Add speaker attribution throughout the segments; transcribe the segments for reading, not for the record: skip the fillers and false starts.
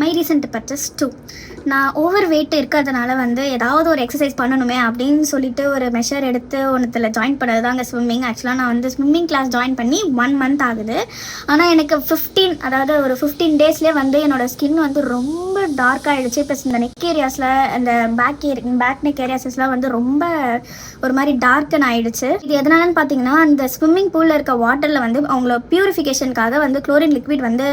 Speaker 1: My recent purchase 2. நான் over weight இருக்கிறதுனால வந்து ஏதாவது ஒரு எக்ஸசைஸ் பண்ணணுமே அப்படின்னு சொல்லிட்டு ஒரு மெஷர் எடுத்து ஒன்றுத்தில் ஜாயின் பண்ணது தாங்க ஸ்விம்மிங். ஆக்சுவலாக நான் வந்து ஸ்விம்மிங் கிளாஸ் ஜாயின் பண்ணி 1 month ஆகுது. ஆனால் எனக்கு 15 டேஸ்லேயே வந்து என்னோடய ஸ்கின் வந்து ரொம்ப டார்க் ஆகிடுச்சு. ப்ளஸ் இந்த நெக் ஏரியாஸில் அந்த பேக் நெக் ஏரியாஸஸ்லாம் வந்து ரொம்ப ஒரு மாதிரி டார்க்கன் ஆகிடுச்சு. இது எதனாலன்னு பார்த்தீங்கன்னா, அந்த ஸ்விம்மிங் பூலில் இருக்க வாட்டரில் வந்து அவங்கள பியூரிஃபிகேஷனுக்காக வந்து குளோரின் லிக்விட் வந்து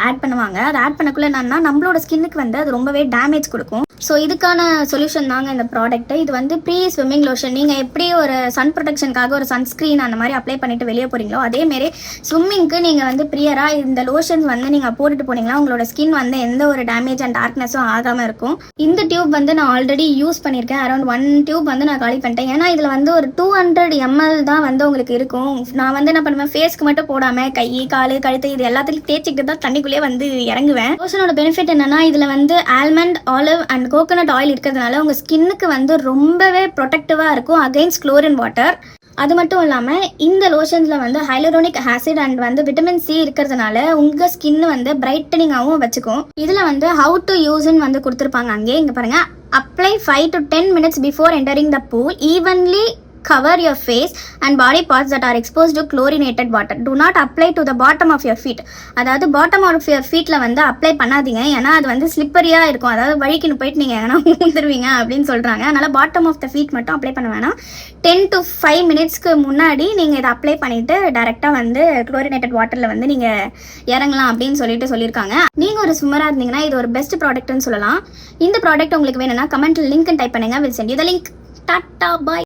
Speaker 1: ஆட் பண்ணுவாங்க. அதை ஆட் பண்ணக்குள்ள என்னன்னா நம்மளோட ஸ்கின்னுக்கு வந்து அது ரொம்பவே டேமேஜ் கொடுக்கும். ஸோ இதுக்கான சொல்யூஷன் தாங்க இந்த ப்ராடக்ட். இது வந்து ப்ரீ ஸ்விம்மிங் லோஷன். நீங்கள் எப்படி ஒரு சன் ப்ரொடெக்ஷனுக்காக ஒரு சன்ஸ்க்ரீன் அந்த மாதிரி அப்ளை பண்ணிட்டு வெளியே போகிறீங்களோ, அதேமாரி ஸ்விம்மிங்க்கு நீங்கள் வந்து ப்ரியராக இந்த லோஷன்ஸ் வந்து நீங்கள் போட்டுட்டு போனீங்கன்னா உங்களோட ஸ்கின் வந்து எந்த ஒரு டேமேஜ் அண்ட் டார்க்னஸும் ஆகாமல் இருக்கும். இந்த டியூப் வந்து நான் ஆல்ரெடி யூஸ் பண்ணியிருக்கேன். அரௌண்ட் 1 டியூப் வந்து நான் காலி பண்ணிட்டேன். ஏன்னா இதில் வந்து ஒரு 200 ml தான் வந்து உங்களுக்கு இருக்கும். நான் வந்து என்ன பண்ணுவேன், ஃபேஸ்க்கு மட்டும் போடாமல் கை, கால், கழுத்து இது எல்லாத்துலையும் தேய்ச்சிக்கிட்டு தான் தண்ணிக்குள்ளேயே வந்து இறங்குவேன். லோஷனோட பெனிஃபிட் என்னன்னா, இதில் வந்து almond, olive and coconut oil இருக்கிறதுனால உங்கள் ஸ்கின்னுக்கு வந்து ரொம்பவே ப்ரொடெக்டிவாக இருக்கும் அகெயின்ஸ்ட் குளோரின் வாட்டர். அது மட்டும் இல்லாமல் இந்த லோஷன்ஸில் வந்து ஹைலரோனிக் ஆசிட் அண்ட் வந்து விட்டமின் சி இருக்கிறதுனால உங்கள் ஸ்கின் வந்து பிரைட்டனிங்காகவும் வச்சுக்கும். இதில் வந்து ஹவு டு யூஸ்ன்னு வந்து கொடுத்துருப்பாங்க. அங்கே இங்கே பாருங்கள், apply 5 to 10 minutes before entering the pool. Evenly cover your face and body parts that are exposed to chlorinated water. Do not apply to the bottom of your feet. அதாவது bottom of your ஃபீட்டில் வந்து apply பண்ணாதீங்க. ஏன்னா அது வந்து ஸ்லிப்பரியாக இருக்கும். அதாவது வழிக்குன்னு போயிட்டு நீங்கள் எங்கன்னா ஊந்துருவீங்க அப்படின்னு சொல்கிறாங்க. அதனால் பாட்டம் ஆஃப் த ஃபீட் மட்டும் அப்ளை பண்ண வேணாம். 10 to 5 minutesக்கு முன்னாடி நீங்கள் இதை அப்ளை பண்ணிவிட்டு டேரெக்டாக வந்து குளோரினேட்டட் வாட்டரில் வந்து நீங்கள் இறங்கலாம் அப்படின்னு சொல்லியிருக்காங்க. நீங்கள் ஒரு ஸ்விம்மராக இருந்தீங்கன்னா இது ஒரு பெஸ்ட் ப்ராடக்ட்னு சொல்லலாம். இந்த ப்ராடக்ட் உங்களுக்கு வேணும்னா கமெண்ட்டில் லிங்க் டைப் பண்ணுங்கள். Will send you the link. Tata bye.